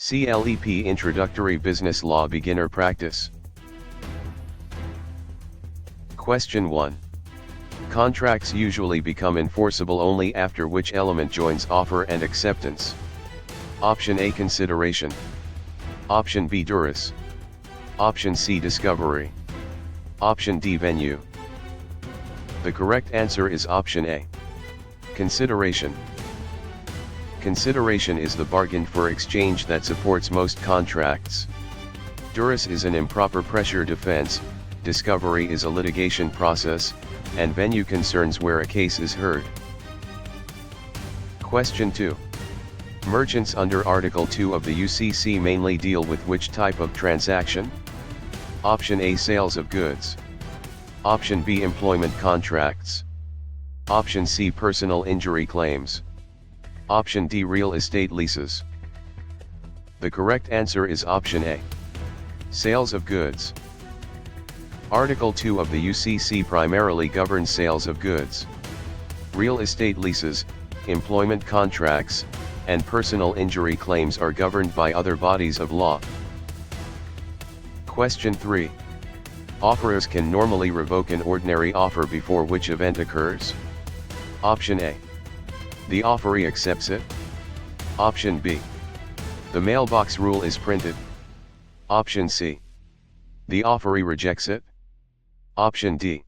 CLEP Introductory Business Law Beginner Practice. Question 1. Contracts usually become enforceable only after which element joins offer and acceptance? Option A, consideration. Option B, duress. Option C, discovery. Option D, venue. The correct answer is option A. Consideration. Consideration is the bargain for exchange that supports most contracts. Duress is an improper pressure defense, discovery is a litigation process, and venue concerns where a case is heard. Question 2. Merchants under Article 2 of the UCC mainly deal with which type of transaction? Option A, sales of goods. Option B, employment contracts. Option C, personal injury claims. Option D, real estate leases. The correct answer is option A. Sales of goods. Article 2 of the UCC primarily governs sales of goods. Real estate leases, employment contracts, and personal injury claims are governed by other bodies of law. Question 3. Offerors can normally revoke an ordinary offer before which event occurs? Option A. The offeree accepts it. Option B. The mailbox rule is printed. Option C. The offeree rejects it. Option D.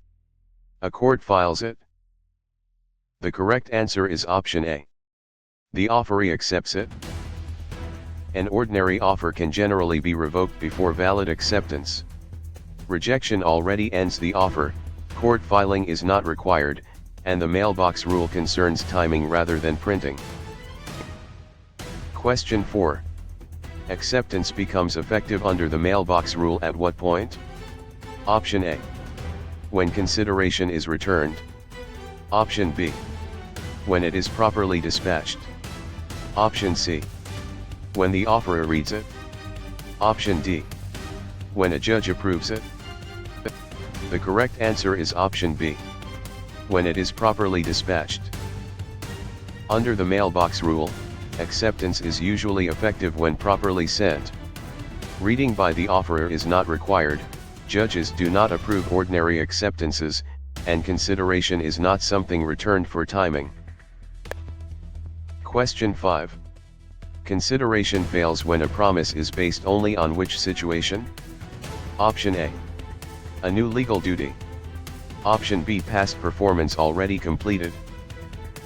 A court files it. The correct answer is option A. The offeree accepts it. An ordinary offer can generally be revoked before valid acceptance. Rejection already ends the offer, court filing is not required, and the mailbox rule concerns timing rather than printing. Question 4. Acceptance becomes effective under the mailbox rule at what point? Option A. When consideration is returned. Option B. When it is properly dispatched. Option C. When the offerer reads it. Option D. When a judge approves it. The correct answer is option B. When it is properly dispatched. Under the mailbox rule, acceptance is usually effective when properly sent. Reading by the offerer is not required, judges do not approve ordinary acceptances, and consideration is not something returned for timing. Question 5. Consideration fails when a promise is based only on which situation? Option A. A new legal duty. Option B, past performance already completed.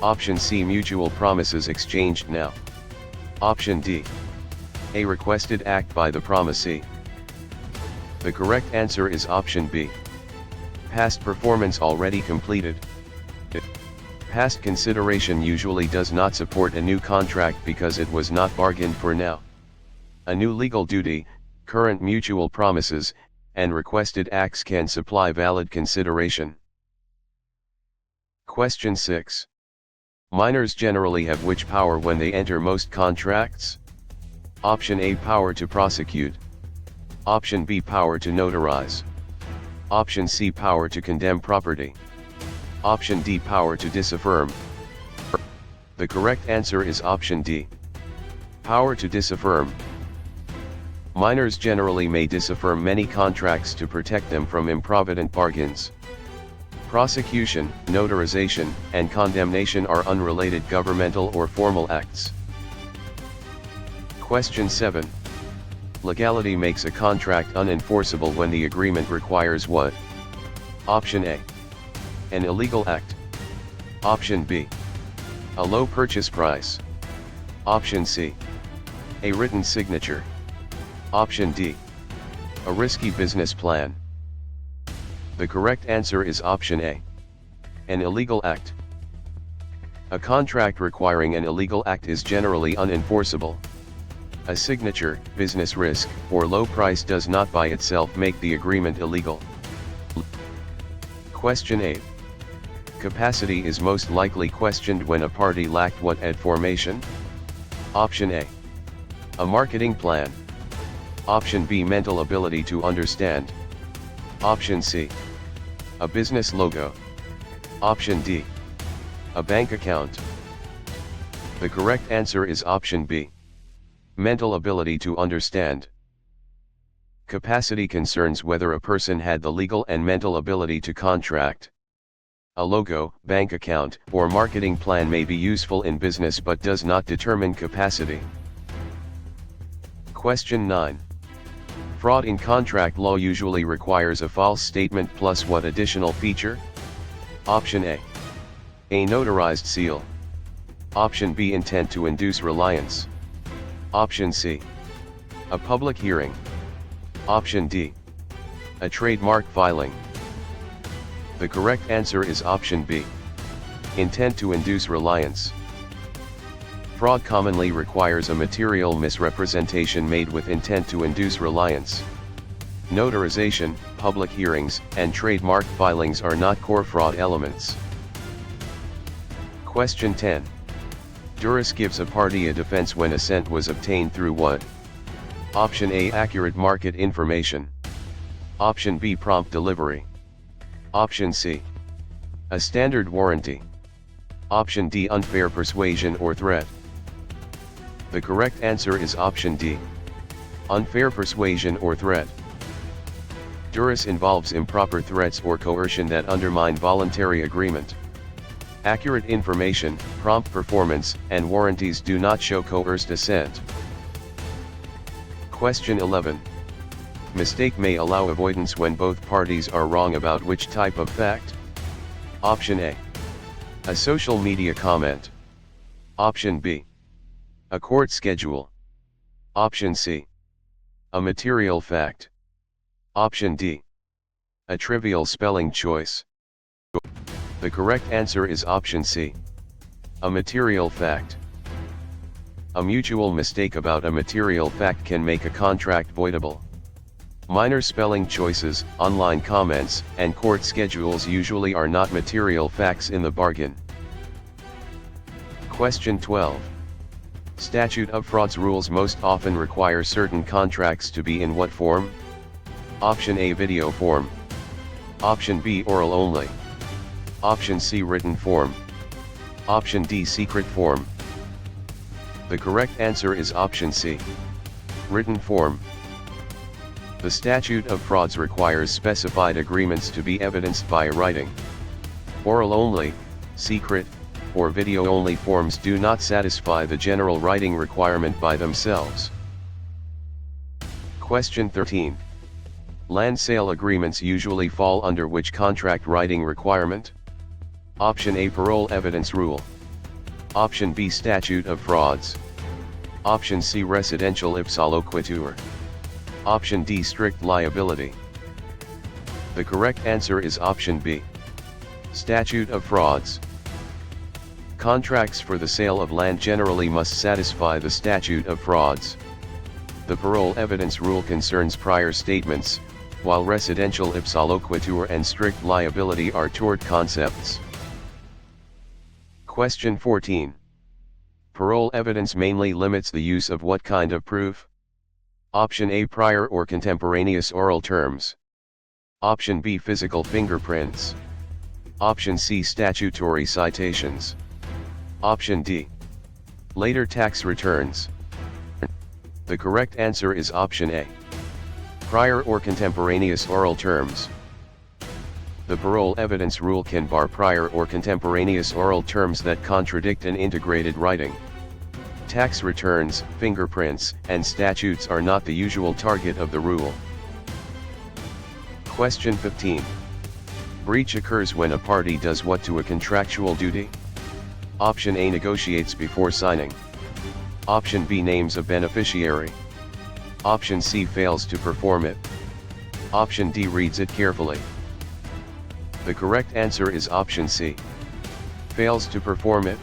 Option C, mutual promises exchanged now. Option D. A requested act by the promisee. The correct answer is option B. Past performance already completed. Past consideration usually does not support a new contract because it was not bargained for now. A new legal duty, current mutual promises, and requested acts can supply valid consideration. Question 6. Minors generally have which power when they enter most contracts? Option A, power to prosecute. Option B, power to notarize. Option C, power to condemn property. Option D, power to disaffirm. The correct answer is option D. Power to disaffirm. Minors generally may disaffirm many contracts to protect them from improvident bargains. Prosecution, notarization, and condemnation are unrelated governmental or formal acts. Question 7. Legality makes a contract unenforceable when the agreement requires what? Option A. An illegal act. Option B. A low purchase price. Option C. A written signature. Option D. A risky business plan. The correct answer is option A. An illegal act. A contract requiring an illegal act is generally unenforceable. A signature, business risk, or low price does not by itself make the agreement illegal. Question 8. Capacity is most likely questioned when a party lacked what at formation? Option A. A marketing plan. Option B, mental ability to understand. Option C. A business logo. Option D. A bank account. The correct answer is option B. Mental ability to understand. Capacity concerns whether a person had the legal and mental ability to contract. A logo, bank account, or marketing plan may be useful in business but does not determine capacity. Question 9. Fraud in contract law usually requires a false statement plus what additional feature? Option A. A notarized seal. Option B. Intent to induce reliance. Option C. A public hearing. Option D. A trademark filing. The correct answer is option B. Intent to induce reliance. Fraud commonly requires a material misrepresentation made with intent to induce reliance. Notarization, public hearings, and trademark filings are not core fraud elements. Question 10. Juris gives a party a defense when assent was obtained through what? Option A. Accurate market information. Option B. Prompt delivery. Option C. A standard warranty. Option D. Unfair persuasion or threat. The correct answer is option D. Unfair persuasion or threat. Juris involves improper threats or coercion that undermine voluntary agreement. Accurate information, prompt performance, and warranties do not show coerced assent. Question 11. Mistake may allow avoidance when both parties are wrong about which type of fact? Option A. A social media comment. Option B. A court schedule. Option C. A material fact. Option D. A trivial spelling choice. The correct answer is option C. A material fact. A mutual mistake about a material fact can make a contract voidable. Minor spelling choices, online comments, and court schedules usually are not material facts in the bargain. Question 12. Statute of frauds rules most often require certain contracts to be in what form? Option A. Video form. Option B. Oral only. Option C. Written form. Option D. Secret form. The correct answer is option C. Written form. The statute of frauds requires specified agreements to be evidenced by writing. Oral only, secret, or video only forms do not satisfy the general writing requirement by themselves. Question 13. Land sale agreements usually fall under which contract writing requirement? Option A. Parole evidence rule. Option B. Statute of frauds. Option C. Residential ipsaloquitur. Option D. Strict liability. The correct answer is option B. Statute of frauds. Contracts for the sale of land generally must satisfy the statute of frauds. The parole evidence rule concerns prior statements, while residential ipsaloquitur and strict liability are tort concepts. Question 14. Parole evidence mainly limits the use of what kind of proof? Option A. Prior or contemporaneous oral terms. Option B. Physical fingerprints. Option C. Statutory citations. Option D. Later tax returns. The correct answer is option A. Prior or contemporaneous oral terms. The parole evidence rule can bar prior or contemporaneous oral terms that contradict an integrated writing. Tax returns, fingerprints, and statutes are not the usual target of the rule. Question 15. Breach occurs when a party does what to a contractual duty? Option A. Negotiates before signing. Option B. Names a beneficiary. Option C. Fails to perform it. Option D. Reads it carefully. The correct answer is option C. Fails to perform it.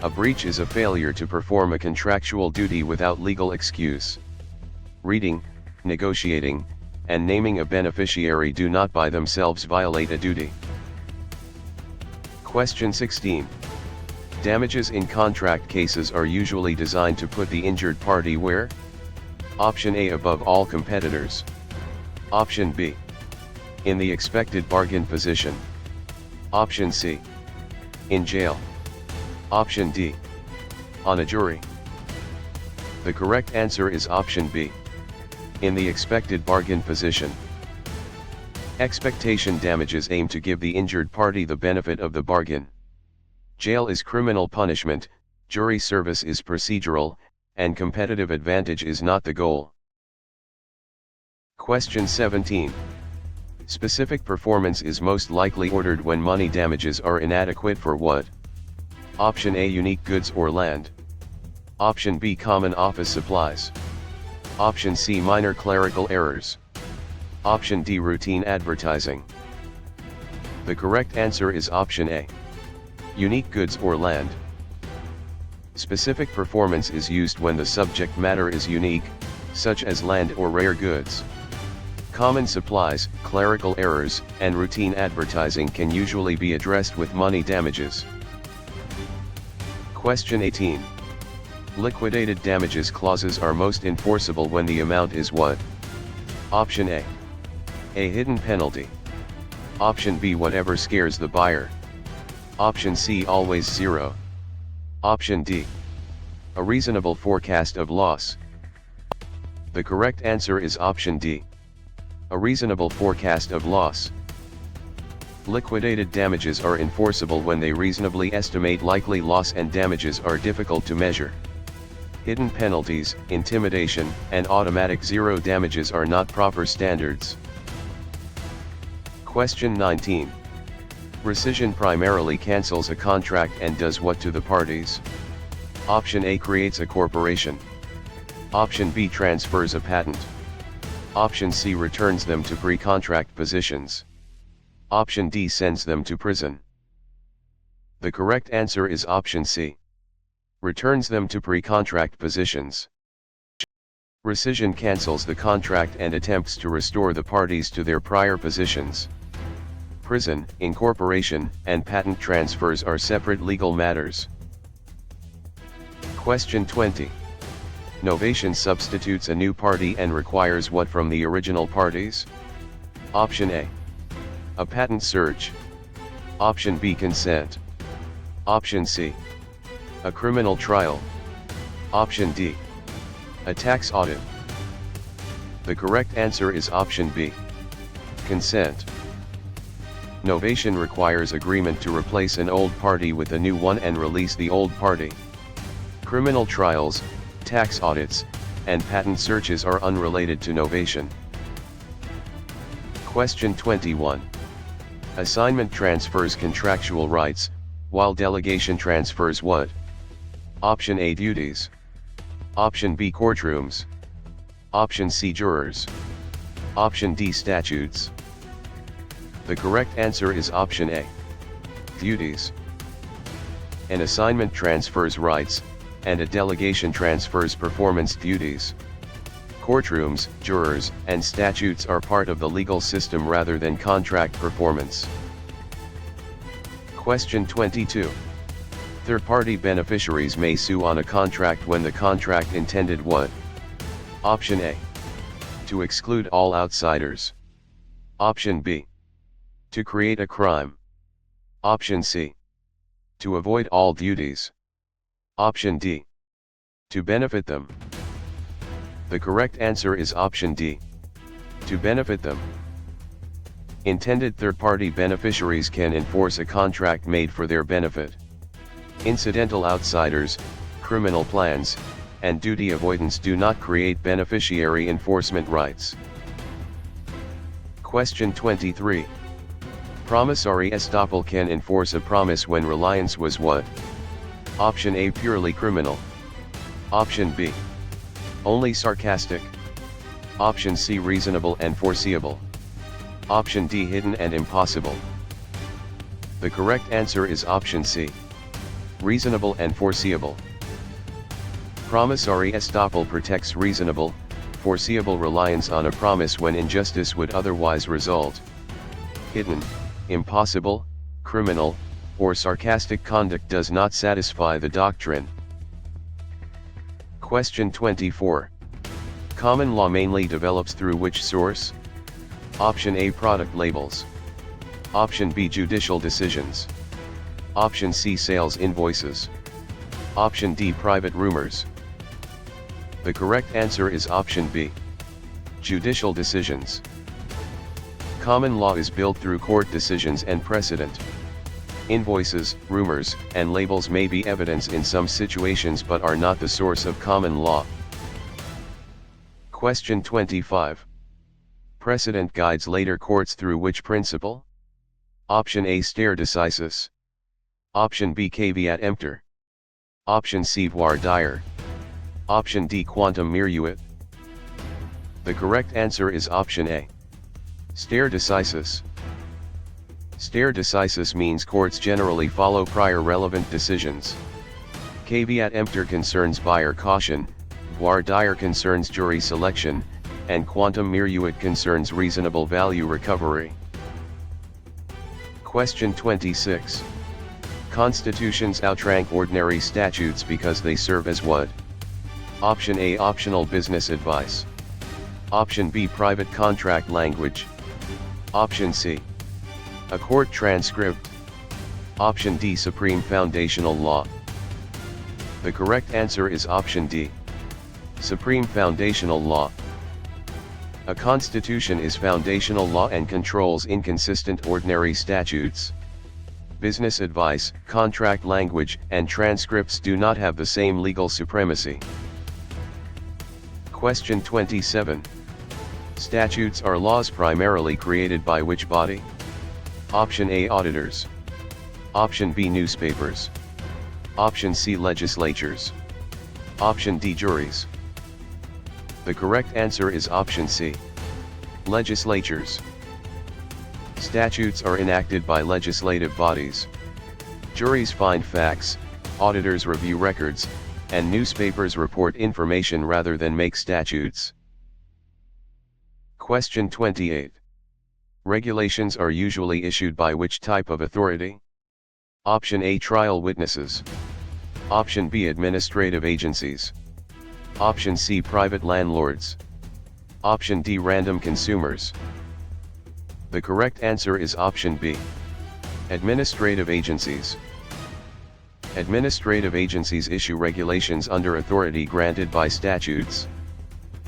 A breach is a failure to perform a contractual duty without legal excuse. Reading, negotiating, and naming a beneficiary do not by themselves violate a duty. Question 16. Damages in contract cases are usually designed to put the injured party where? Option A. Above all competitors. Option B. In the expected bargain position. Option C. In jail. Option D. On a jury. The correct answer is option B. In the expected bargain position. Expectation damages aim to give the injured party the benefit of the bargain. Jail is criminal punishment, jury service is procedural, and competitive advantage is not the goal. Question 17. Specific performance is most likely ordered when money damages are inadequate for what? Option A, unique goods or land. Option B, common office supplies. Option C, minor clerical errors. Option D, routine advertising. The correct answer is option A. Unique goods or land. Specific performance is used when the subject matter is unique, such as land or rare goods. Common supplies, clerical errors, and routine advertising can usually be addressed with money damages. Question 18. Liquidated damages clauses are most enforceable when the amount is what? Option A. A hidden penalty. Option B, whatever scares the buyer. Option C, always zero. Option D, a reasonable forecast of loss. The correct answer is option D, a reasonable forecast of loss. Liquidated damages are enforceable when they reasonably estimate likely loss and damages are difficult to measure. Hidden penalties, intimidation, and automatic zero damages are not proper standards. Question 19. Rescission primarily cancels a contract and does what to the parties? Option A, creates a corporation. Option B, transfers a patent. Option C, returns them to pre-contract positions. Option D, sends them to prison. The correct answer is option C. Returns them to pre-contract positions. Rescission cancels the contract and attempts to restore the parties to their prior positions. Prison, incorporation, and patent transfers are separate legal matters. Question 20. Novation substitutes a new party and requires what from the original parties? Option A, a patent search. Option B, consent. Option C, a criminal trial. Option D, a tax audit. The correct answer is option B, consent. Novation requires agreement to replace an old party with a new one and release the old party. Criminal trials, tax audits, and patent searches are unrelated to novation. Question 21. Assignment transfers contractual rights, while delegation transfers what? Option A, duties. Option B, courtrooms. Option C, jurors. Option D, statutes. The correct answer is option A, duties. An assignment transfers rights, and a delegation transfers performance duties. Courtrooms, jurors, and statutes are part of the legal system rather than contract performance. Question 22. Third-party beneficiaries may sue on a contract when the contract intended what? Option A, to exclude all outsiders. Option B, to create a crime. Option C, to avoid all duties. Option D, to benefit them. The correct answer is option D, to benefit them. Intended third-party beneficiaries can enforce a contract made for their benefit. Incidental outsiders, criminal plans, and duty avoidance do not create beneficiary enforcement rights. Question 23. Promissory estoppel can enforce a promise when reliance was what? Option A, purely criminal. Option B, only sarcastic. Option C, reasonable and foreseeable. Option D, hidden and impossible. The correct answer is option C, reasonable and foreseeable. Promissory estoppel protects reasonable, foreseeable reliance on a promise when injustice would otherwise result. Hidden, impossible, criminal, or sarcastic conduct does not satisfy the doctrine. Question 24. Common law mainly develops through which source? Option A, product labels. Option B, judicial decisions. Option C, sales invoices. Option D, private rumors. The correct answer is option B. Judicial decisions. Common law is built through court decisions and precedent. Invoices, rumors, and labels may be evidence in some situations but are not the source of common law. Question 25. Precedent guides later courts through which principle? Option A, stare decisis. Option B, caveat emptor. Option C, voir dire. Option D, quantum meruit. The correct answer is option A. Stare decisis. Stare decisis means courts generally follow prior relevant decisions. Caveat emptor concerns buyer caution, voir dire concerns jury selection, and quantum meruit concerns reasonable value recovery. Question 26. Constitutions outrank ordinary statutes because they serve as what? Option A, optional business advice. Option B, private contract language. Option C, a court transcript. Option D, supreme foundational law. The correct answer is option D. Supreme foundational law. A constitution is foundational law and controls inconsistent ordinary statutes. Business advice, contract language, and transcripts do not have the same legal supremacy. Question 27. Statutes are laws primarily created by which body? Option A, auditors. Option B, newspapers. Option C, legislatures. Option D, juries. The correct answer is option C. Legislatures. Statutes are enacted by legislative bodies. Juries find facts, auditors review records, and newspapers report information rather than make statutes. Question 28. Regulations are usually issued by which type of authority? Option A, trial witnesses. Option B, administrative agencies. Option C, private landlords. Option D, random consumers. The correct answer is option B. Administrative agencies. Administrative agencies issue regulations under authority granted by statutes.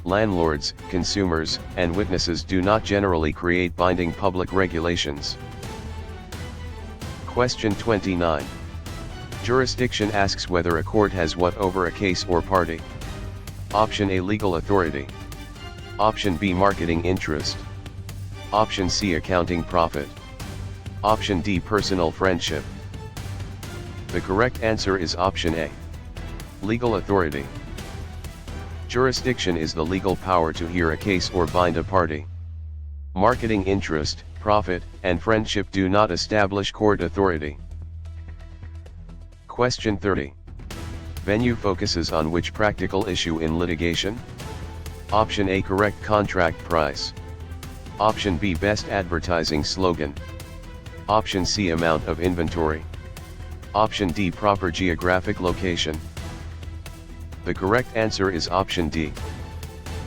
Landlords, consumers, and witnesses do not generally create binding public regulations. Question 29. Jurisdiction asks whether a court has what over a case or party. Option A, legal authority. Option B, marketing interest. Option C, accounting profit. Option D, personal friendship. The correct answer is option A. Legal authority. Jurisdiction is the legal power to hear a case or bind a party. Marketing interest, profit, and friendship do not establish court authority. Question 30. Venue focuses on which practical issue in litigation? Option A, correct contract price. Option B, best advertising slogan. Option C, amount of inventory. Option D, proper geographic location. The correct answer is option D.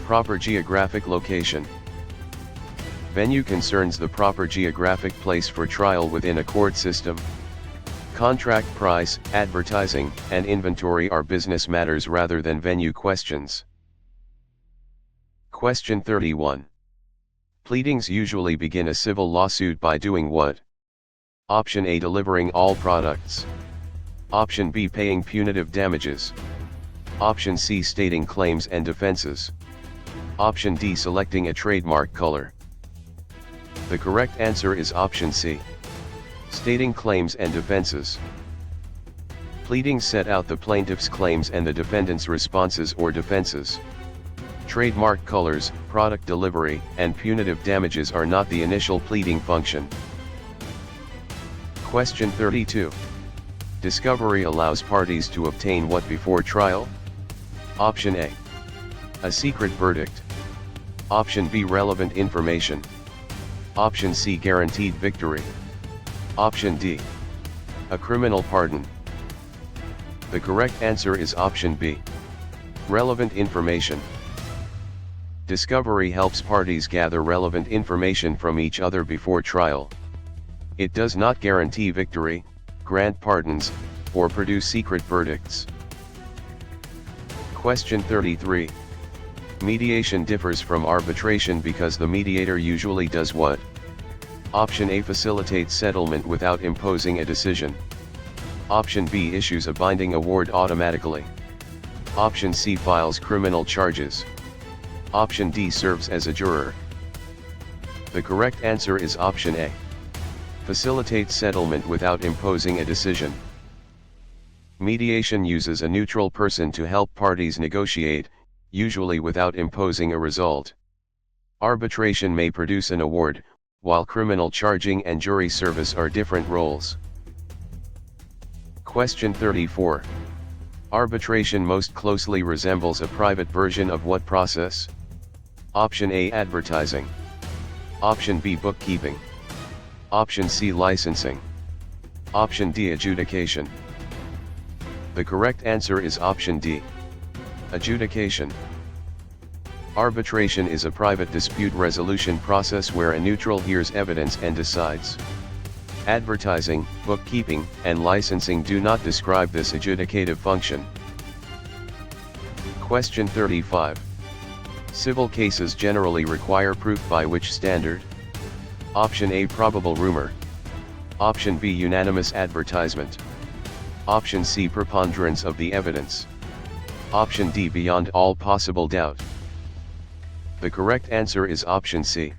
Proper geographic location. Venue concerns the proper geographic place for trial within a court system. Contract price, advertising, and inventory are business matters rather than venue questions. Question 31. Pleadings usually begin a civil lawsuit by doing what? Option A, delivering all products. Option B, paying punitive damages. Option C, stating claims and defenses. Option D, selecting a trademark color. The correct answer is option C. Stating claims and defenses. Pleadings set out the plaintiff's claims and the defendant's responses or defenses. Trademark colors, product delivery, and punitive damages are not the initial pleading function. Question 32. Discovery allows parties to obtain what before trial? Option A, a secret verdict. Option B, relevant information. Option C, guaranteed victory. Option D, a criminal pardon. The correct answer is option B, relevant information. Discovery helps parties gather relevant information from each other before trial. It does not guarantee victory, grant pardons, or produce secret verdicts. Question 33. Mediation differs from arbitration because the mediator usually does what? Option A, facilitates settlement without imposing a decision. Option B, issues a binding award automatically. Option C, files criminal charges. Option D, serves as a juror. The correct answer is option A. Facilitates settlement without imposing a decision. Mediation uses a neutral person to help parties negotiate, usually without imposing a result. Arbitration may produce an award, while criminal charging and jury service are different roles. Question 34. Arbitration most closely resembles a private version of what process? Option A, advertising. Option B, bookkeeping. Option C, licensing. Option D, adjudication. The correct answer is option D. Adjudication. Arbitration is a private dispute resolution process where a neutral hears evidence and decides. Advertising, bookkeeping, and licensing do not describe this adjudicative function. Question 35. Civil cases generally require proof by which standard? Option A, probable rumor. Option B, unanimous advertisement. Option C, preponderance of the evidence. Option D, beyond all possible doubt. The correct answer is option C.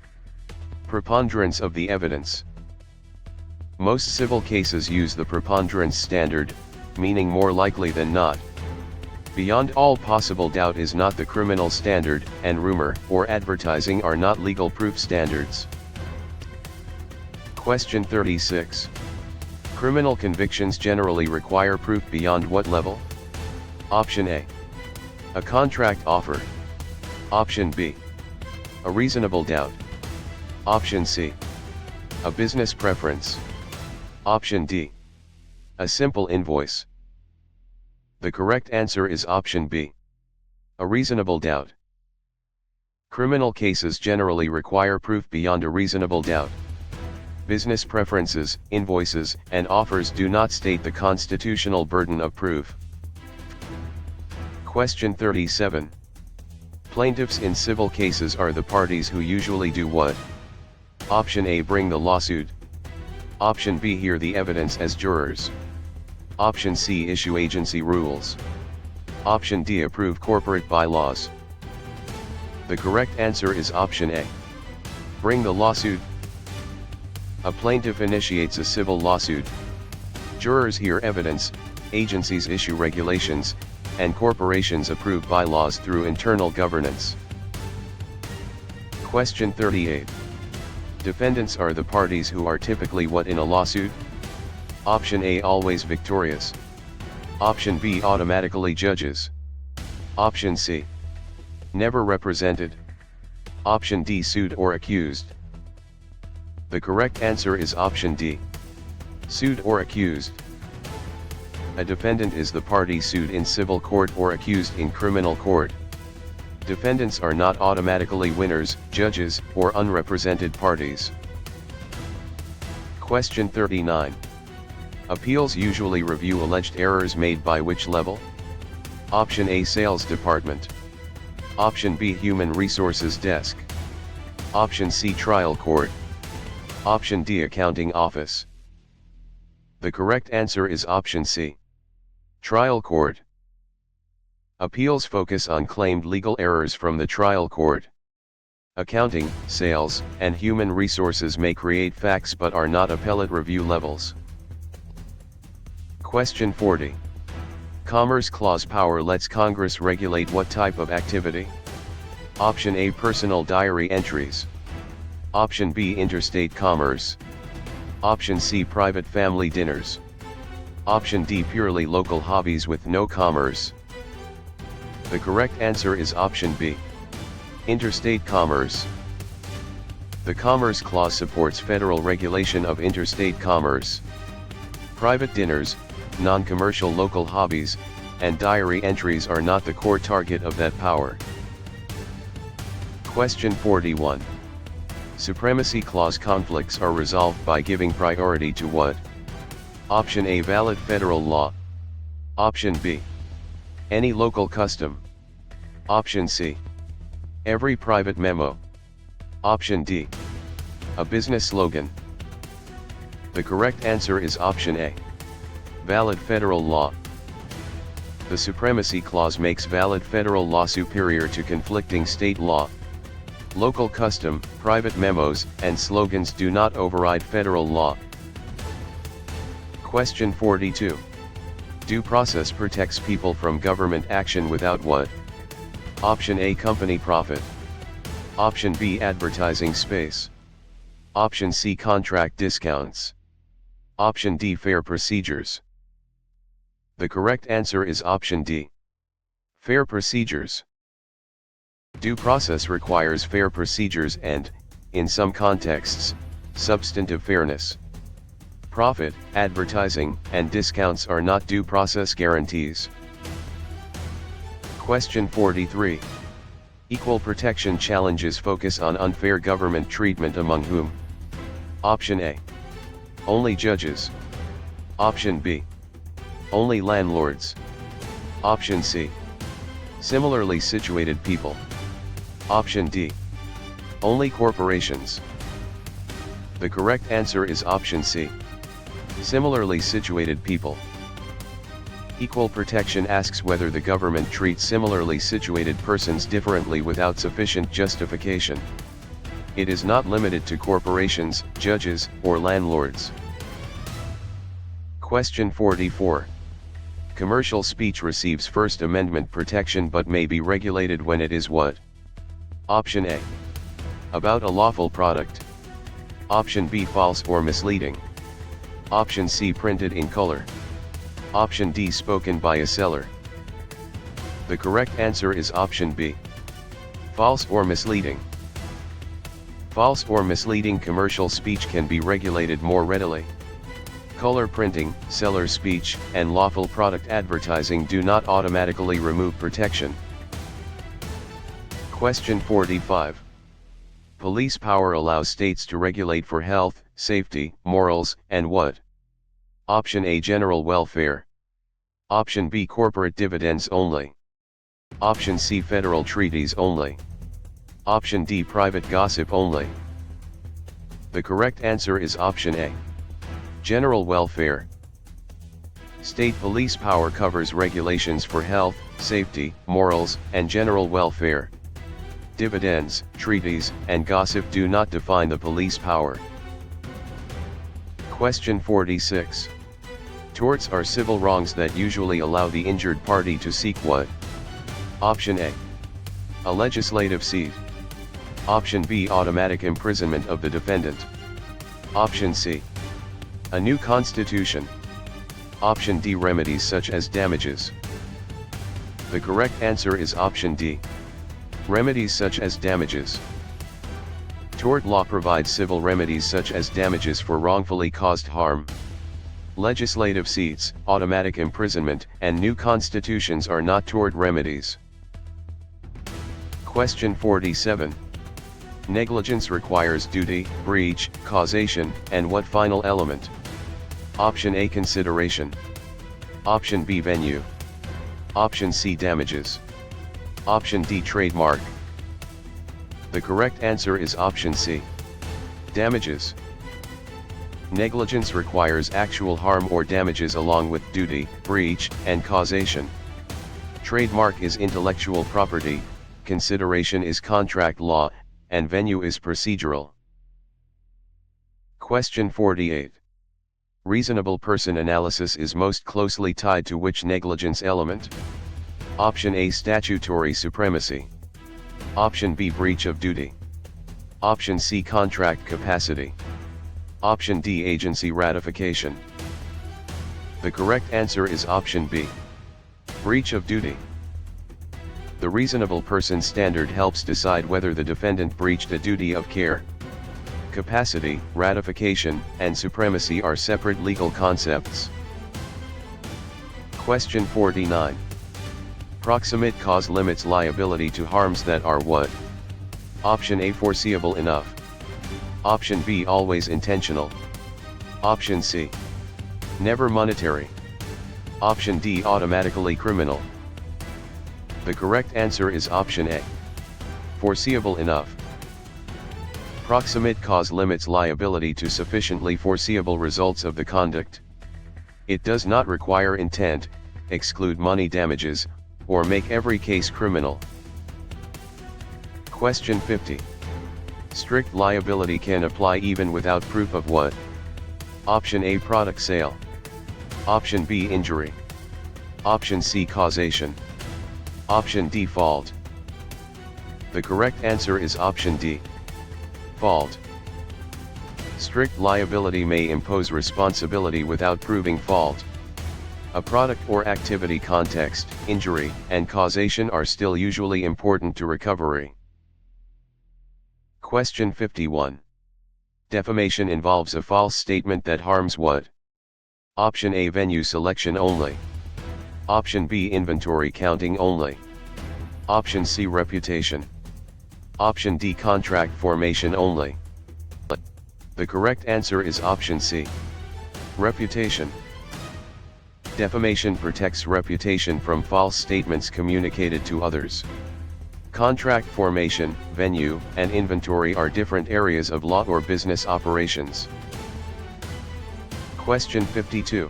Preponderance of the evidence. Most civil cases use the preponderance standard, meaning more likely than not. Beyond all possible doubt is not the criminal standard, and rumor or advertising are not legal proof standards. Question 36. Criminal convictions generally require proof beyond what level? Option A. A contract offer. Option B. A reasonable doubt. Option C. A business preference. Option D. A simple invoice. The correct answer is option B. A reasonable doubt. Criminal cases generally require proof beyond a reasonable doubt. Business preferences, invoices, and offers do not state the constitutional burden of proof. Question 37. Plaintiffs in civil cases are the parties who usually do what? Option A, bring the lawsuit. Option B, hear the evidence as jurors. Option C, issue agency rules. Option D, approve corporate bylaws. The correct answer is option A. Bring the lawsuit. A plaintiff initiates a civil lawsuit. Jurors hear evidence, agencies issue regulations, and corporations approve bylaws through internal governance. Question 38. Defendants are the parties who are typically what in a lawsuit? Option A, always victorious. Option B, automatically judges. Option C, never represented. Option D, sued or accused. The correct answer is option D. Sued or accused. A defendant is the party sued in civil court or accused in criminal court. Defendants are not automatically winners, judges, or unrepresented parties. Question 39. Appeals usually review alleged errors made by which level? Option A, Sales Department. Option B, Human Resources Desk. Option C, Trial Court. Option D, Accounting Office. The correct answer is option C. Trial Court. Appeals focus on claimed legal errors from the trial court. Accounting, sales, and human resources may create facts but are not appellate review levels. Question 40. Commerce Clause power lets Congress regulate what type of activity? Option A, personal diary entries. Option B, interstate commerce. Option C, private family dinners. Option D, purely local hobbies with no commerce. The correct answer is option B. Interstate commerce. The Commerce Clause supports federal regulation of interstate commerce. Private dinners, non-commercial local hobbies, and diary entries are not the core target of that power. Question 41. Supremacy Clause conflicts are resolved by giving priority to what? Option A, valid federal law. Option B, any local custom. Option C. Every private memo. Option D. A business slogan. The correct answer is option A. Valid federal law. The Supremacy Clause makes valid federal law superior to conflicting state law. Local custom, private memos, and slogans do not override federal law. Question 42. Due process protects people from government action without what? Option A. Company profit. Option B. Advertising space. Option C. Contract discounts. Option D. Fair procedures. The correct answer is option D. Fair procedures. Due process requires fair procedures and, in some contexts, substantive fairness. Profit, advertising, and discounts are not due process guarantees. Question 43. Equal protection challenges focus on unfair government treatment among whom? Option A. Only judges. Option B. Only landlords. Option C. Similarly situated people. Option D. Only corporations. The correct answer is option C. Similarly situated people. Equal protection asks whether the government treats similarly situated persons differently without sufficient justification. It is not limited to corporations, judges, or landlords. Question 44. Commercial speech receives First Amendment protection but may be regulated when it is what? Option A. About a lawful product. Option B. False or misleading. Option C. Printed in color. Option D. Spoken by a seller. The correct answer is option B. False or misleading. False or misleading commercial speech can be regulated more readily. Color printing, seller speech, and lawful product advertising do not automatically remove protection. Question 45. Police power allows states to regulate for health, safety, morals, and what? Option A. General welfare. Option B. Corporate dividends only. Option C. Federal treaties only. Option D. Private gossip only. The correct answer is option A. General welfare. State police power covers regulations for health, safety, morals, and general welfare. Dividends, treaties, and gossip do not define the police power. Question 46. Torts are civil wrongs that usually allow the injured party to seek what? Option A. A legislative seat. Option B. Automatic imprisonment of the defendant. Option C. A new constitution. Option D. Remedies such as damages. The correct answer is option D. Remedies such as damages. Tort law provides civil remedies such as damages for wrongfully caused harm. Legislative seats, automatic imprisonment, and new constitutions are not tort remedies. Question 47. Negligence requires duty, breach, causation, and what final element? Option A. Consideration. Option B. Venue. Option C. Damages. Option D. Trademark. The correct answer is option C. Damages. Negligence requires actual harm or damages along with duty, breach, and causation. Trademark is intellectual property, consideration is contract law, and venue is procedural. Question 48. Reasonable person analysis is most closely tied to which negligence element? Option A. Statutory supremacy. Option B. Breach of duty. Option C. Contract capacity. Option D. Agency ratification. The correct answer is option B. Breach of duty. The reasonable person standard helps decide whether the defendant breached a duty of care. Capacity, ratification, and supremacy are separate legal concepts. Question 49. Proximate cause limits liability to harms that are what? Option A. Foreseeable enough. Option B. Always intentional. Option C. Never monetary. Option D. Automatically criminal. The correct answer is option A. Foreseeable enough. Proximate cause limits liability to sufficiently foreseeable results of the conduct. It does not require intent, exclude money damages, or make every case criminal. Question 50. Strict liability can apply even without proof of what? Option A, product sale. Option B, injury. Option C, causation. Option D, fault. The correct answer is option D. Fault. Strict liability may impose responsibility without proving fault. A product or activity context, injury, and causation are still usually important to recovery. Question 51. Defamation involves a false statement that harms what? Option A, venue selection only. Option B, inventory counting only. Option C, reputation. Option D, contract formation only. The correct answer is option C. Reputation. Defamation protects reputation from false statements communicated to others. Contract formation, venue, and inventory are different areas of law or business operations. Question 52.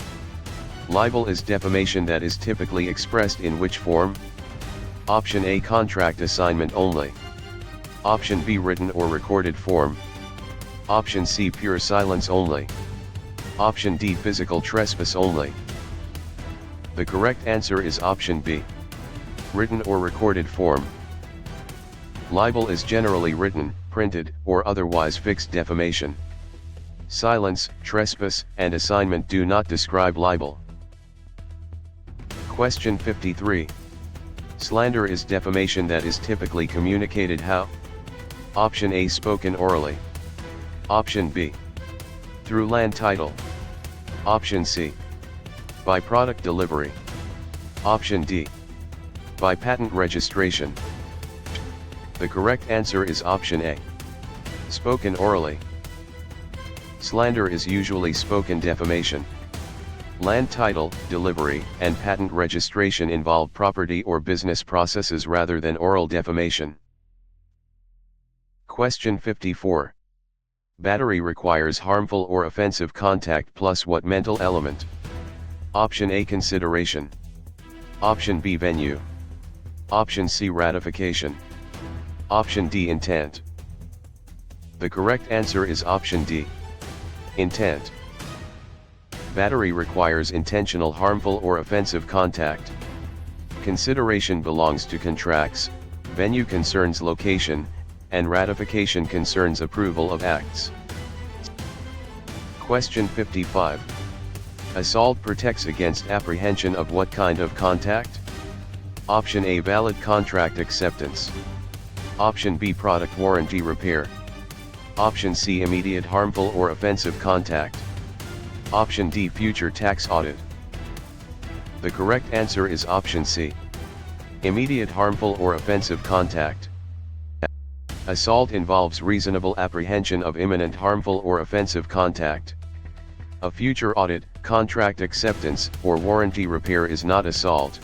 Libel is defamation that is typically expressed in which form? Option A, contract assignment only. Option B, written or recorded form. Option C, pure silence only. Option D, physical trespass only. The correct answer is option B. Written or recorded form. Libel is generally written, printed, or otherwise fixed defamation. Silence, trespass, and assignment do not describe libel. Question 53. Slander is defamation that is typically communicated how? Option A, spoken orally. Option B, through land title. Option C, by product delivery. Option D, by patent registration. The correct answer is option A. Spoken orally. Slander is usually spoken defamation. Land title, delivery, and patent registration involve property or business processes rather than oral defamation. Question 54. Battery requires harmful or offensive contact plus what mental element? Option A, consideration. Option B, venue. Option C, ratification. Option D, intent. The correct answer is option D. Intent. Battery requires intentional harmful or offensive contact. Consideration belongs to contracts, venue concerns location, and ratification concerns approval of acts. Question 55. Assault protects against apprehension of what kind of contact? Option A, valid contract acceptance. Option B, product warranty repair. Option C, immediate harmful or offensive contact. Option D, future tax audit. The correct answer is option C. Immediate harmful or offensive contact. Assault involves reasonable apprehension of imminent harmful or offensive contact. A future audit, contract acceptance, or warranty repair is not assault.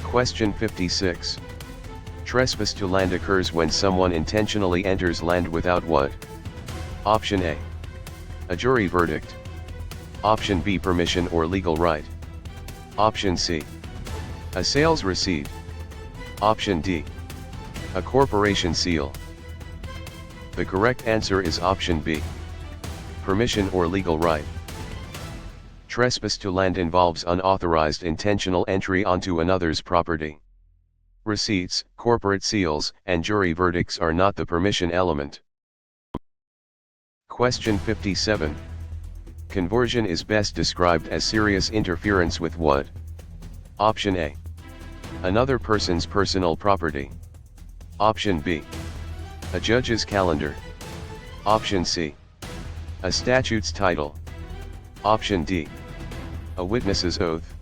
Question 56. Trespass to land occurs when someone intentionally enters land without what? Option A, a jury verdict. Option B, permission or legal right. Option C, a sales receipt. Option D, a corporation seal. The correct answer is option B. Permission or legal right. Trespass to land involves unauthorized intentional entry onto another's property. Receipts, corporate seals, and jury verdicts are not the permission element. Question 57. Conversion is best described as serious interference with what? Option A, another person's personal property. Option B, a judge's calendar. Option C, a statute's title. Option D, a witness's oath.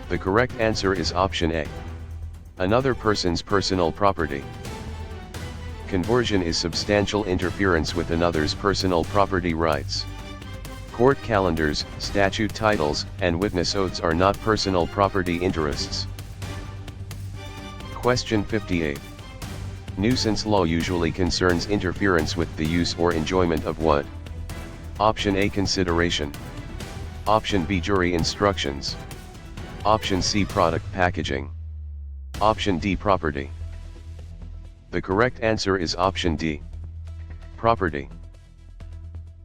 The correct answer is option A, another person's personal property. Conversion is substantial interference with another's personal property rights. Court calendars, statute titles, and witness oaths are not personal property interests. Question 58. Nuisance law usually concerns interference with the use or enjoyment of what? Option A, consideration. Option B, jury instructions. Option C, product packaging. Option D, property. The correct answer is option D, property.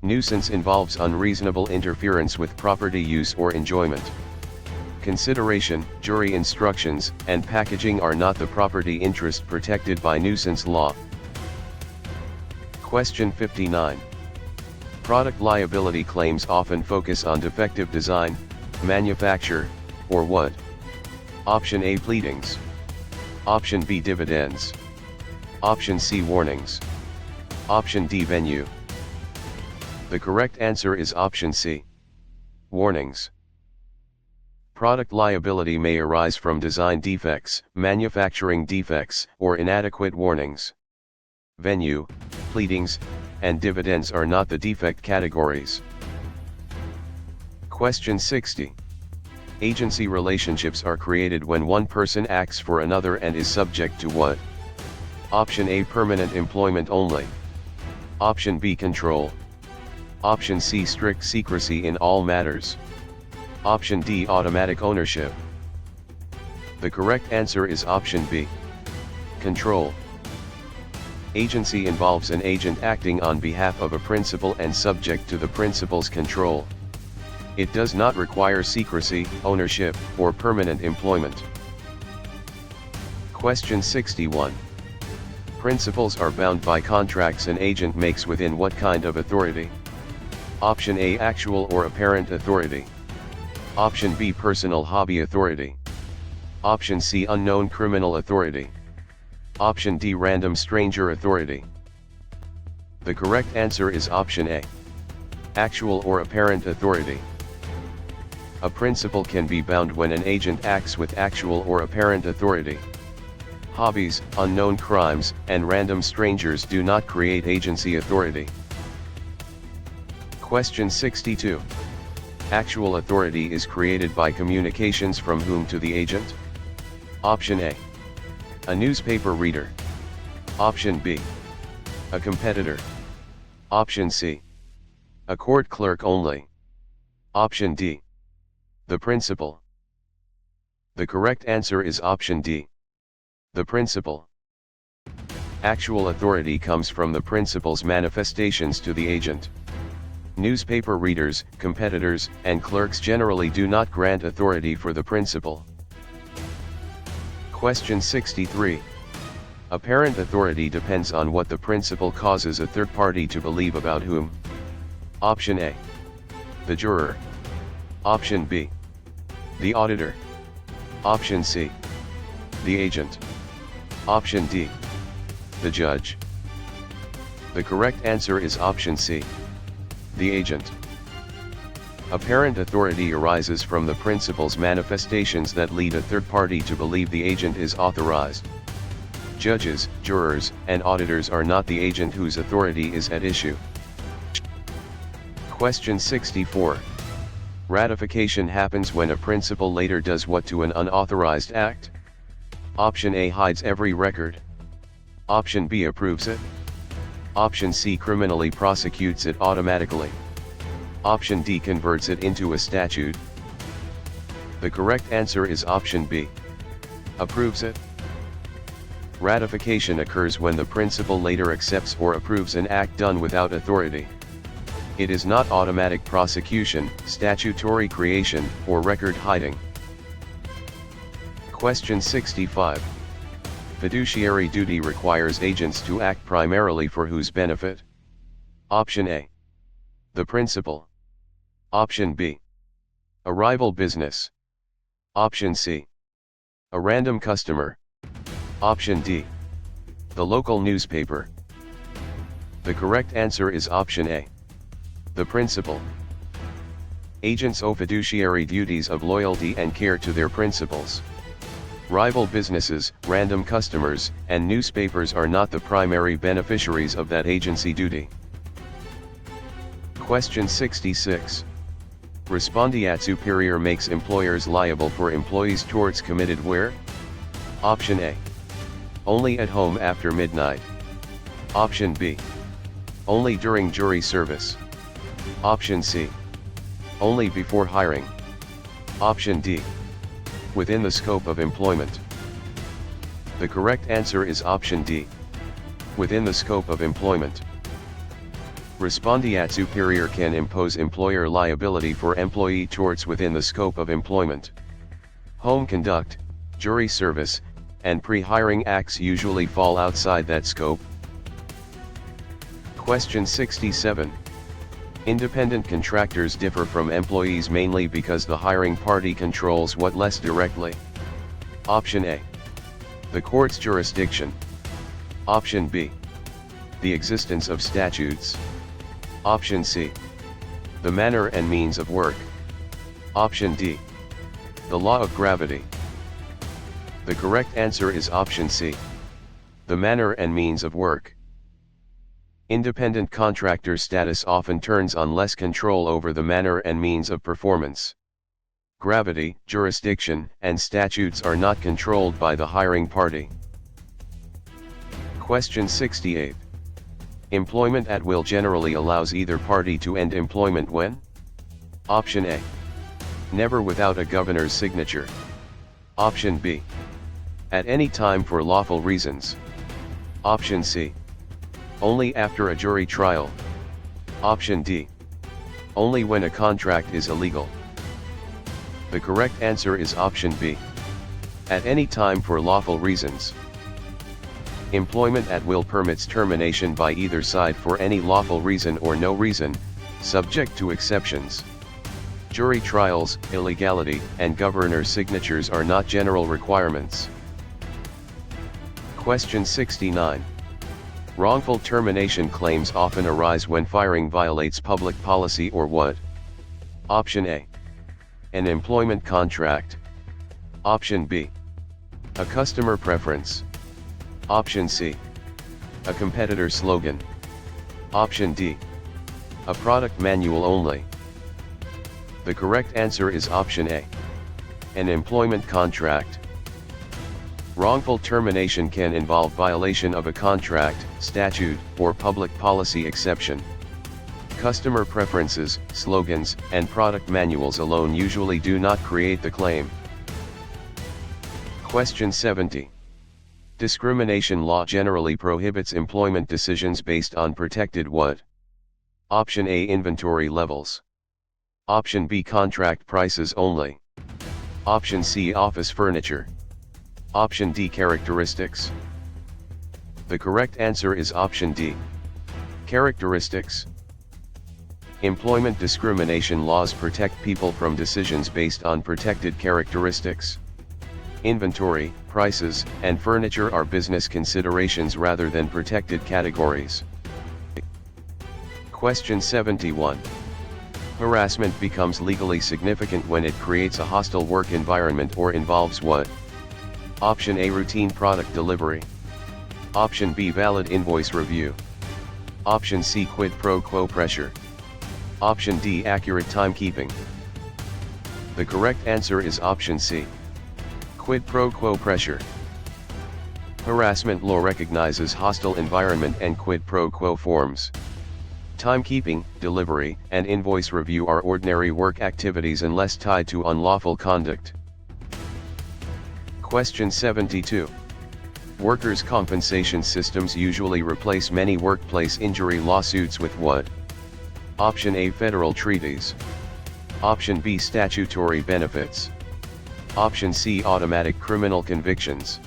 Nuisance involves unreasonable interference with property use or enjoyment. Consideration, jury instructions, and packaging are not the property interest protected by nuisance law. Question 59. Product liability claims often focus on defective design, manufacture, or what? Option A, pleadings. Option B, dividends. Option C, warnings. Option D, venue. The correct answer is option C, warnings. Product liability may arise from design defects, manufacturing defects, or inadequate warnings. Venue, pleadings, and dividends are not the defect categories. Question 60. Agency relationships are created when one person acts for another and is subject to what? Option A, permanent employment only. Option B, control. Option C, strict secrecy in all matters. Option D, automatic ownership. The correct answer is option B, control. Agency involves an agent acting on behalf of a principal and subject to the principal's control. It does not require secrecy, ownership, or permanent employment. Question 61. Principals are bound by contracts an agent makes within what kind of authority? Option A, actual or apparent authority. Option B, personal hobby authority. Option C, unknown criminal authority. Option D, random stranger authority. The correct answer is option A, actual or apparent authority. A principal can be bound when an agent acts with actual or apparent authority. Hobbies, unknown crimes, and random strangers do not create agency authority. Question 62. Actual authority is created by communications from whom to the agent? Option A, a newspaper reader. Option B, a competitor. Option C, a court clerk only. Option D, the principal. The correct answer is option D, the principal. Actual authority comes from the principal's manifestations to the agent. Newspaper readers, competitors, and clerks generally do not grant authority for the principal. Question 63. Apparent authority depends on what the principal causes a third party to believe about whom? Option A, the juror. Option B, the auditor. Option C, the agent. Option D, the judge. The correct answer is option C, the agent. Apparent authority arises from the principal's manifestations that lead a third party to believe the agent is authorized. Judges, jurors, and auditors are not the agent whose authority is at issue. Question 64. Ratification happens when a principal later does what to an unauthorized act? Option A, hides every record. Option B, approves it. Option C, criminally prosecutes it automatically. Option D, converts it into a statute. The correct answer is option B, approves it. Ratification occurs when the principal later accepts or approves an act done without authority. It is not automatic prosecution, statutory creation, or record hiding. Question 65. Fiduciary duty requires agents to act primarily for whose benefit? Option A, the principal. Option B, a rival business. Option C, a random customer. Option D, the local newspaper. The correct answer is option A, the principal. Agents owe fiduciary duties of loyalty and care to their principals. Rival businesses, random customers, and newspapers are not the primary beneficiaries of that agency duty. Question 66. Respondeat superior makes employers liable for employees' torts committed where? Option A, only at home after midnight. Option B, only during jury service. Option C, only before hiring. Option D, within the scope of employment. The correct answer is option D, within the scope of employment. Respondeat superior can impose employer liability for employee torts within the scope of employment. Home conduct, jury service, and pre-hiring acts usually fall outside that scope. Question 67. Independent contractors differ from employees mainly because the hiring party controls what less directly. Option A, the court's jurisdiction. Option B, the existence of statutes. Option C, the manner and means of work. Option D, the law of gravity. The correct answer is option C, the manner and means of work. Independent contractor status often turns on less control over the manner and means of performance. Gravity, jurisdiction, and statutes are not controlled by the hiring party. Question 68. Employment at will generally allows either party to end employment when? Option A, never without a governor's signature. Option B, at any time for lawful reasons. Option C, only after a jury trial. Option D, only when a contract is illegal. The correct answer is option B, at any time for lawful reasons. Employment at will permits termination by either side for any lawful reason or no reason, subject to exceptions. Jury trials, illegality, and governor's signatures are not general requirements. Question 69. Wrongful termination claims often arise when firing violates public policy or what? Option A, an employment contract. Option B, a customer preference. Option C, a competitor slogan. Option D, a product manual only. The correct answer is option A, an employment contract. Wrongful termination can involve violation of a contract, statute, or public policy exception. Customer preferences, slogans, and product manuals alone usually do not create the claim. Question 70. Discrimination law generally prohibits employment decisions based on protected what? Option A, inventory levels. Option B, contract prices only. Option C, office furniture. Option D, characteristics. The correct answer is option D, characteristics. Employment discrimination laws protect people from decisions based on protected characteristics. Inventory, prices, and furniture are business considerations rather than protected categories. Question 71. Harassment becomes legally significant when it creates a hostile work environment or involves what? Option A, routine product delivery. Option B, valid invoice review. Option C, quid pro quo pressure. Option D, accurate timekeeping. The correct answer is option C, quid pro quo pressure. Harassment law recognizes hostile environment and quid pro quo forms. Timekeeping, delivery, and invoice review are ordinary work activities unless tied to unlawful conduct. Question 72. Workers' compensation systems usually replace many workplace injury lawsuits with what? Option A, federal treaties. Option B, statutory benefits. Option C, automatic criminal convictions.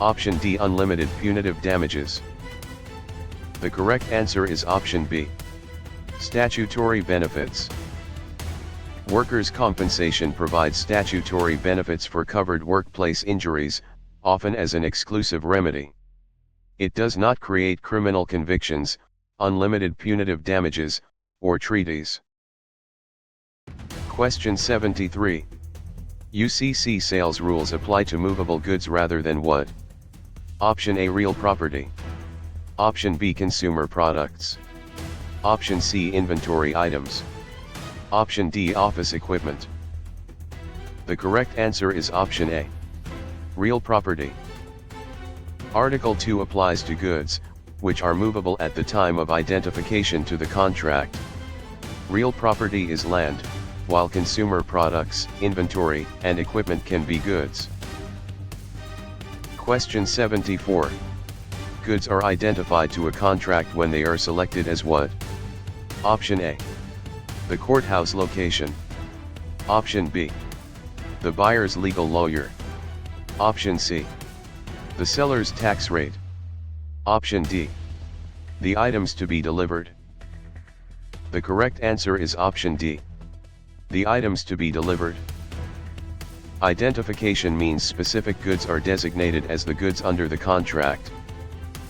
Option D, unlimited punitive damages. The correct answer is option B, statutory benefits. Workers' compensation provides statutory benefits for covered workplace injuries, often as an exclusive remedy. It does not create criminal convictions, unlimited punitive damages, or treaties. Question 73. UCC sales rules apply to movable goods rather than what? Option A, real property. Option B, consumer products. Option C, inventory items. Option D, office equipment. The correct answer is option A, real property. Article 2 applies to goods, which are movable at the time of identification to the contract. Real property is land, while consumer products, inventory, and equipment can be goods. Question 74. Goods are identified to a contract when they are selected as what? Option A. The courthouse location. Option B. The buyer's legal lawyer. Option C. The seller's tax rate. Option D. The items to be delivered. The correct answer is option D. The items to be delivered. Identification means specific goods are designated as the goods under the contract.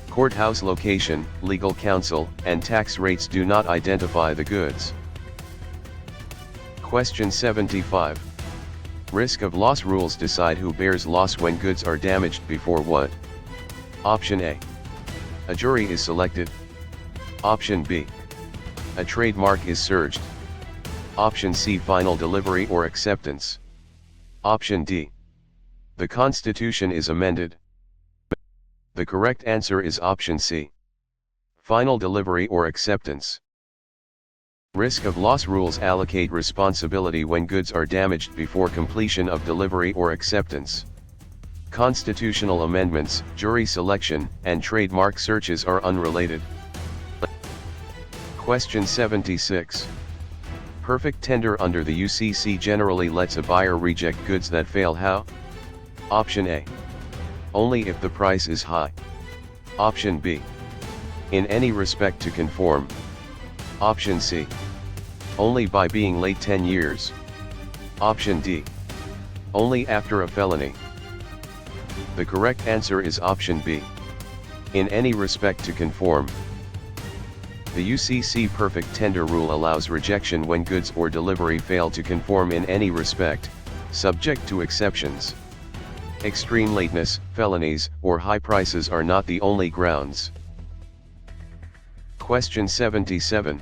Courthouse location, legal counsel, and tax rates do not identify the goods. Question 75. Risk of loss rules decide who bears loss when goods are damaged before what? Option A. A jury is selected. Option B. A trademark is searched. Option C. Final delivery or acceptance. Option D. The Constitution is amended. The correct answer is option C. Final delivery or acceptance. Risk of loss rules allocate responsibility when goods are damaged before completion of delivery or acceptance. Constitutional amendments, jury selection, and trademark searches are unrelated. Question 76. Perfect tender under the UCC generally lets a buyer reject goods that fail how? Option A. Only if the price is high. Option B. In any respect to conform. Option C. Only by being late 10 years. Option D. Only after a felony. The correct answer is option B. In any respect to conform. The UCC perfect tender rule allows rejection when goods or delivery fail to conform in any respect, subject to exceptions. Extreme lateness, felonies, or high prices are not the only grounds. Question 77.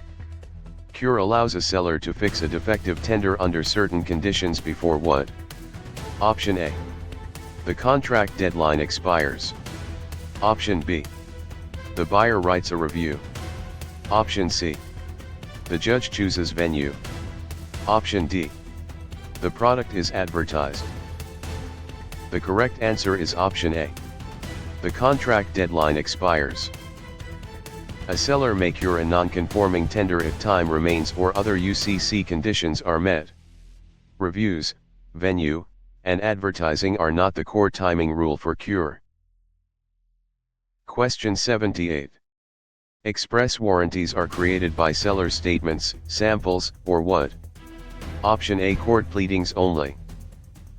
Cure allows a seller to fix a defective tender under certain conditions before what? Option A. The contract deadline expires. Option B. The buyer writes a review. Option C. The judge chooses venue. Option D. The product is advertised. The correct answer is option A. The contract deadline expires. A seller may cure a non-conforming tender if time remains or other UCC conditions are met. Reviews, venue, and advertising are not the core timing rule for cure. Question 78. Express warranties are created by seller statements, samples, or what? Option A. Court pleadings only.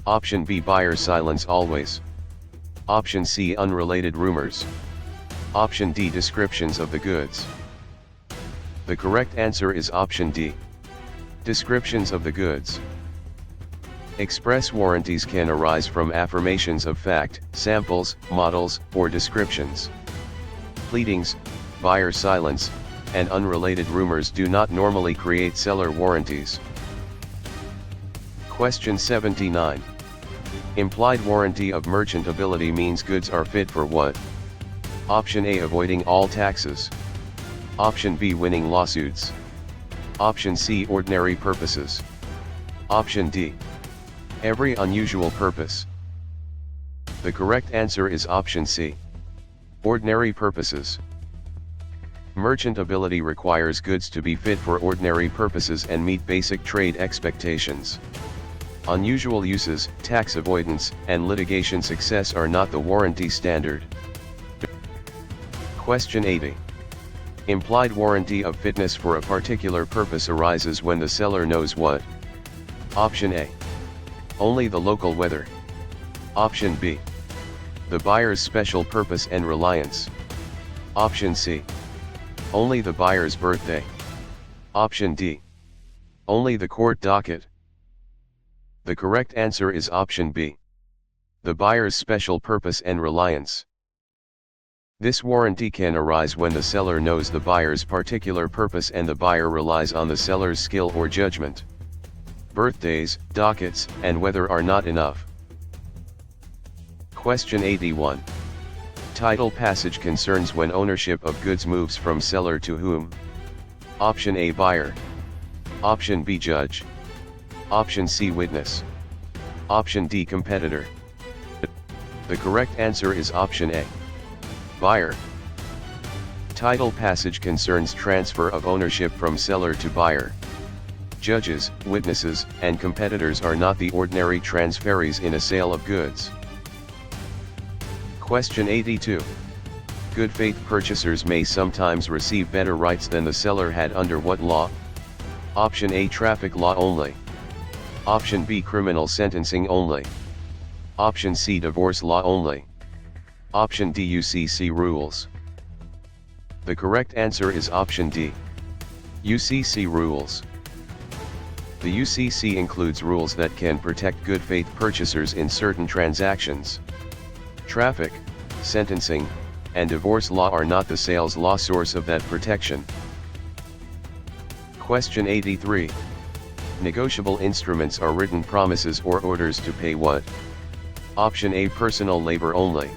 Option B. Buyer silence always. Option C. Unrelated rumors. Option D. Descriptions of the goods. The correct answer is option D. Descriptions of the goods. Express warranties can arise from affirmations of fact, samples, models, or descriptions. Pleadings, buyer silence, and unrelated rumors do not normally create seller warranties. Question 79. Implied warranty of merchantability means goods are fit for what? Option A. Avoiding all taxes. Option B. Winning lawsuits. Option C. Ordinary purposes. Option D. Every unusual purpose. The correct answer is option C. Ordinary purposes. Merchantability requires goods to be fit for ordinary purposes and meet basic trade expectations. Unusual uses, tax avoidance, and litigation success are not the warranty standard. Question 80. Implied warranty of fitness for a particular purpose arises when the seller knows what? Option A. Only the local weather. Option B. The buyer's special purpose and reliance. Option C. Only the buyer's birthday. Option D. Only the court docket. The correct answer is option B. The buyer's special purpose and reliance. This warranty can arise when the seller knows the buyer's particular purpose and the buyer relies on the seller's skill or judgment. Birthdays, dockets, and weather are not enough. Question 81. title passage concerns when ownership of goods moves from seller to whom? Option A, buyer. Option B, judge. Option C, witness. Option D, competitor. The correct answer is option A, buyer. Title passage concerns transfer of ownership from seller to buyer. Judges, witnesses, and competitors are not the ordinary transferees in a sale of goods. Question 82. Good faith purchasers may sometimes receive better rights than the seller had under what law? Option A, traffic law only. Option B, criminal sentencing only. Option C, divorce law only. Option D, UCC rules. The correct answer is option D, UCC rules. The UCC includes rules that can protect good faith purchasers in certain transactions. Traffic, sentencing, and divorce law are not the sales law source of that protection. Question 83. Negotiable instruments are written promises or orders to pay what? Option A, personal labor only.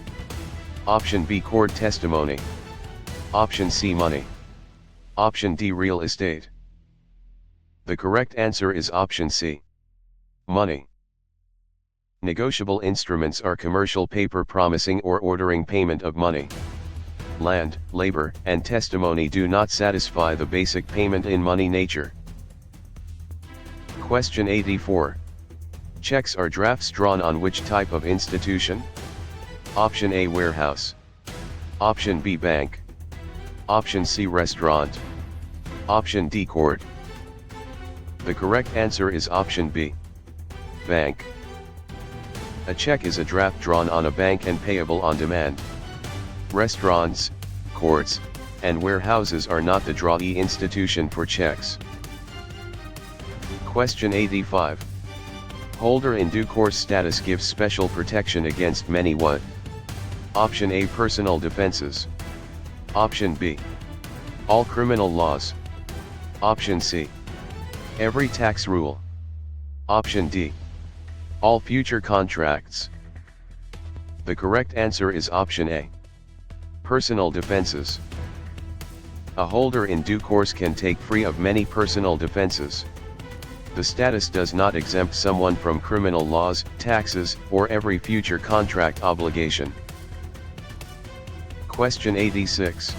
Option B, court testimony. Option C, money. Option D, real estate. The correct answer is option C, money. Negotiable instruments are commercial paper promising or ordering payment of money. Land, labor, and testimony do not satisfy the basic payment in money nature. Question 84. Checks are drafts drawn on which type of institution? Option A, warehouse. Option B, bank. Option C, restaurant. Option D, court. The correct answer is option B, bank. A check is a draft drawn on a bank and payable on demand. Restaurants, courts, and warehouses are not the drawee institution for checks. Question 85. Holder in due course status gives special protection against many what? Option A, personal defenses. Option B, all criminal laws. Option C, every tax rule. Option D, all future contracts. The correct answer is option A, personal defenses. A holder in due course can take free of many personal defenses. The status does not exempt someone from criminal laws, taxes, or every future contract obligation. Question 86.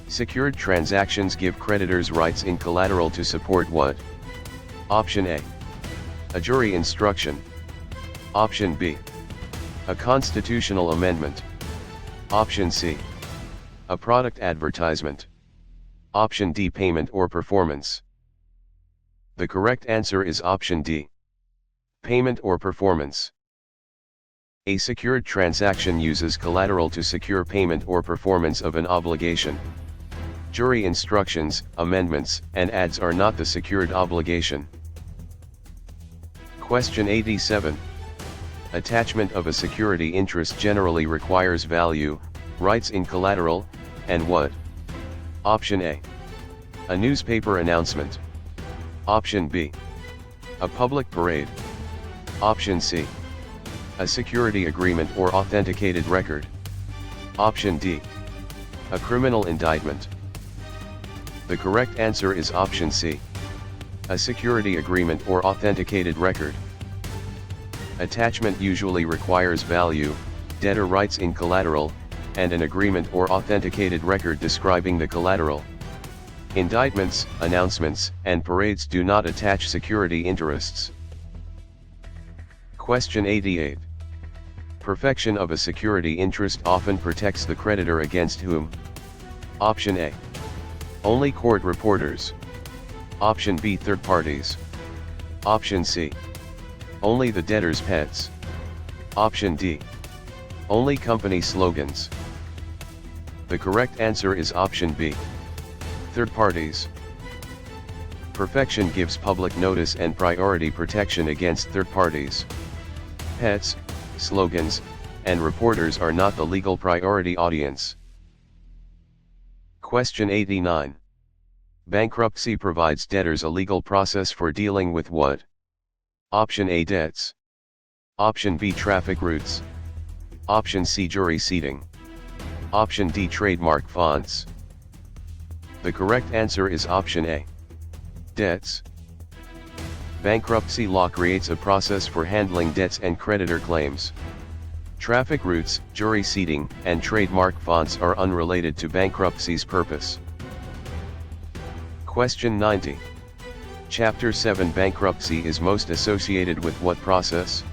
Secured transactions give creditors rights in collateral to support what? Option A, jury instruction. Option B, a constitutional amendment. Option C, a product advertisement. Option D, payment or performance. The correct answer is option D, payment or performance. A secured transaction uses collateral to secure payment or performance of an obligation. Jury instructions, amendments, and ads are not the secured obligation. Question 87. Attachment of a security interest generally requires value, rights in collateral, and what? Option A, newspaper announcement. Option B, a public parade. Option C, a security agreement or authenticated record. Option D, a criminal indictment. The correct answer is option C, a security agreement or authenticated record. Attachment usually requires value, debtor rights in collateral, and an agreement or authenticated record describing the collateral. Indictments, announcements, and parades do not attach security interests. Question 88. Perfection of a security interest often protects the creditor against whom? Option A, only court reporters. Option B, third parties. Option C, only the debtor's pets. Option D, only company slogans. The correct answer is option B, third parties. Perfection gives public notice and priority protection against third parties. Pets, slogans, and reporters are not the legal priority audience. Question 89. Bankruptcy provides debtors a legal process for dealing with what? Option A, debts. Option B, traffic routes. Option C, jury seating. Option D. Trademark fonts. The correct answer is option A. Debts. Bankruptcy law creates a process for handling debts and creditor claims. Traffic routes, jury seating, and trademark fonts are unrelated to bankruptcy's purpose. Question 90. Chapter 7 bankruptcy is most associated with what process?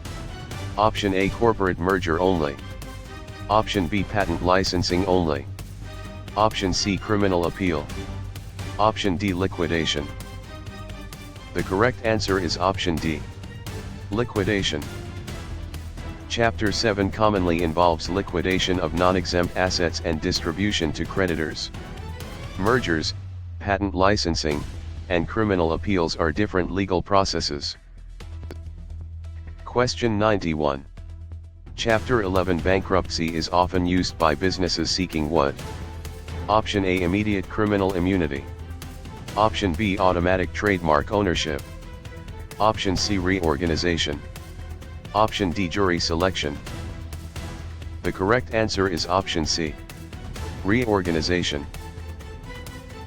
Option A. Corporate merger only. Option B. Patent licensing only. Option C. Criminal appeal. Option D. Liquidation. The correct answer is option D. Liquidation. Chapter 7 commonly involves liquidation of non-exempt assets and distribution to creditors. Mergers, patent licensing, and criminal appeals are different legal processes. Question 91. Chapter 11 bankruptcy is often used by businesses seeking what? Option A. Immediate criminal immunity. Option B. Automatic trademark ownership. Option C. Reorganization. Option D. Jury selection. The correct answer is option C. Reorganization.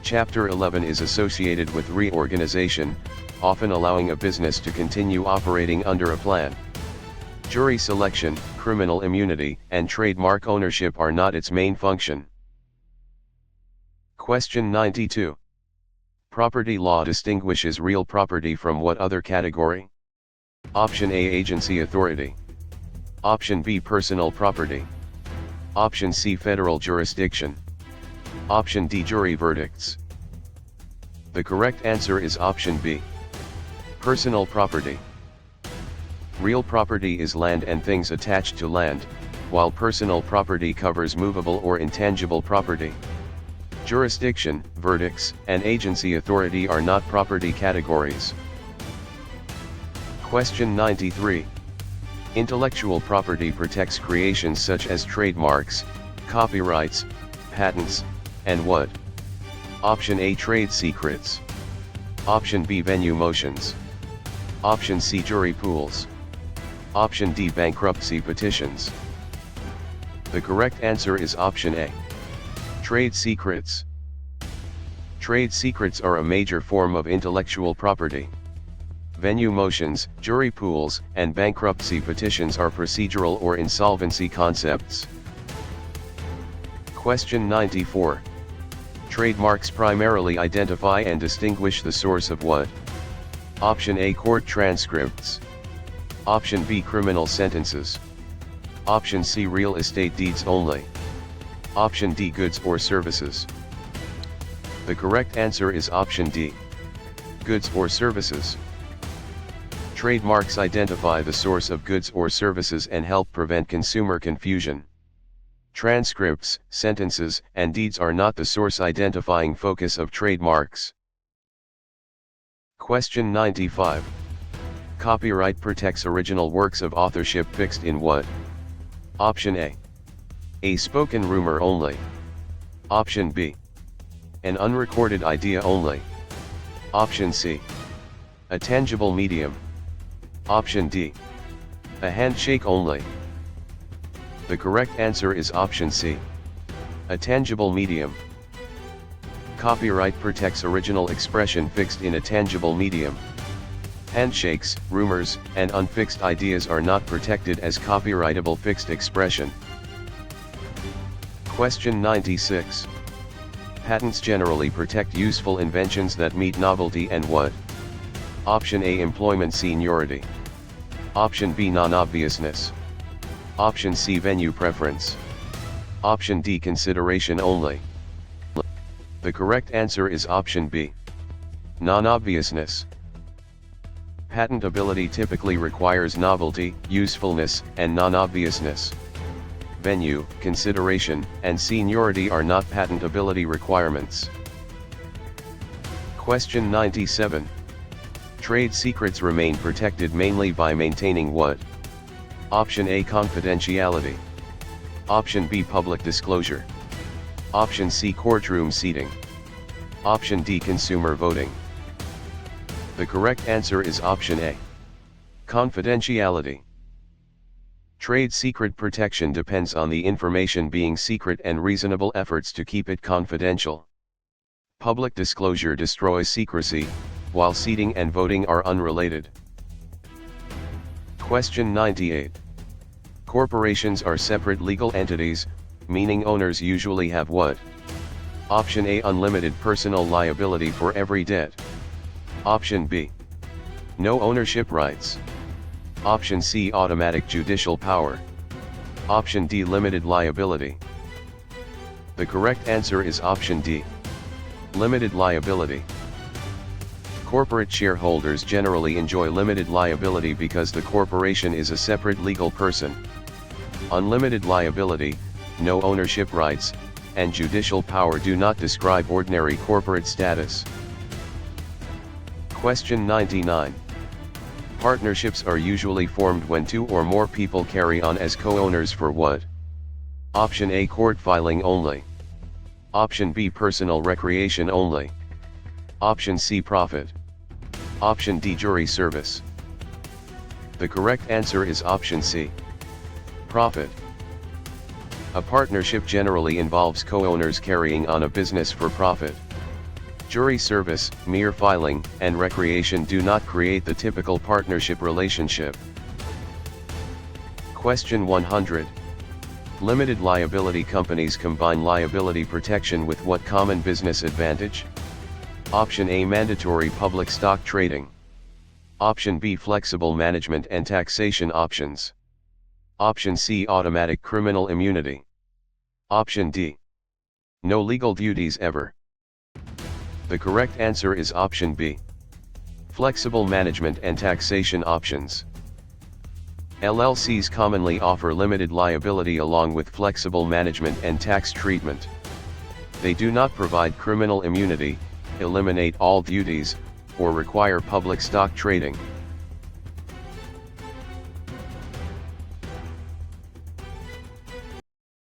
Chapter 11 is associated with reorganization, often allowing a business to continue operating under a plan. Jury selection, criminal immunity, and trademark ownership are not its main function. Question 92. Property law distinguishes real property from what other category? Option A. Agency authority. Option B. Personal property. Option C. Federal jurisdiction. Option D. Jury verdicts. The correct answer is option B. Personal property. Real property is land and things attached to land, while personal property covers movable or intangible property. Jurisdiction, verdicts, and agency authority are not property categories. Question 93. Intellectual property protects creations such as trademarks, copyrights, patents, and what? Option A. Trade secrets. Option B. Venue motions. Option C. Jury pools. Option D. Bankruptcy petitions. The correct answer is option A. Trade secrets. Trade secrets are a major form of intellectual property. Venue motions, jury pools, and bankruptcy petitions are procedural or insolvency concepts. Question 94. Trademarks primarily identify and distinguish the source of what? Option A. Court transcripts. Option B. Criminal sentences. Option C. Real estate deeds only. Option D. Goods or services. The correct answer is option D. Goods or services. Trademarks identify the source of goods or services and help prevent consumer confusion. Transcripts, sentences, and deeds are not the source identifying focus of trademarks. Question 95. Copyright protects original works of authorship fixed in what? Option A. A spoken rumor only. Option B. An unrecorded idea only. Option C. A tangible medium. Option D. A handshake only. The correct answer is option C. A tangible medium. Copyright protects original expression fixed in a tangible medium. Handshakes, rumors, and unfixed ideas are not protected as copyrightable fixed expression. Question 96. Patents generally protect useful inventions that meet novelty and what? Option A. Employment seniority. Option B. Non-obviousness. Option C. Venue preference. Option D. Consideration only. The correct answer is option B. Non-obviousness. Patentability typically requires novelty, usefulness, and non-obviousness. Venue, consideration, and seniority are not patentability requirements. Question 97. Trade secrets remain protected mainly by maintaining what? Option A. Confidentiality. Option B. Public disclosure. Option C. Courtroom seating. Option D. Consumer voting. The correct answer is option A. Confidentiality. Trade secret protection depends on the information being secret and reasonable efforts to keep it confidential. Public disclosure destroys secrecy, while seating and voting are unrelated. Question 98. Corporations are separate legal entities, meaning owners usually have what? Option A, unlimited personal liability for every debt. Option B, no ownership rights. Option C, automatic judicial power. Option D, limited liability. The correct answer is option D, limited liability. Corporate shareholders generally enjoy limited liability because the corporation is a separate legal person. Unlimited liability, no ownership rights, and judicial power do not describe ordinary corporate status. Question 99. Partnerships are usually formed when two or more people carry on as co-owners for what? Option A, court filing only. Option B, personal recreation only. Option C, profit. Option D, jury service. The correct answer is option C, profit. A partnership generally involves co-owners carrying on a business for profit. Jury service, mere filing, and recreation do not create the typical partnership relationship. Question 100. Limited liability companies combine liability protection with what common business advantage? Option A, mandatory public stock trading. Option B, flexible management and taxation options. Option C, automatic criminal immunity. Option D, no legal duties ever. The correct answer is option B, flexible management and taxation options. LLCs commonly offer limited liability along with flexible management and tax treatment. They do not provide criminal immunity, eliminate all duties, or require public stock trading.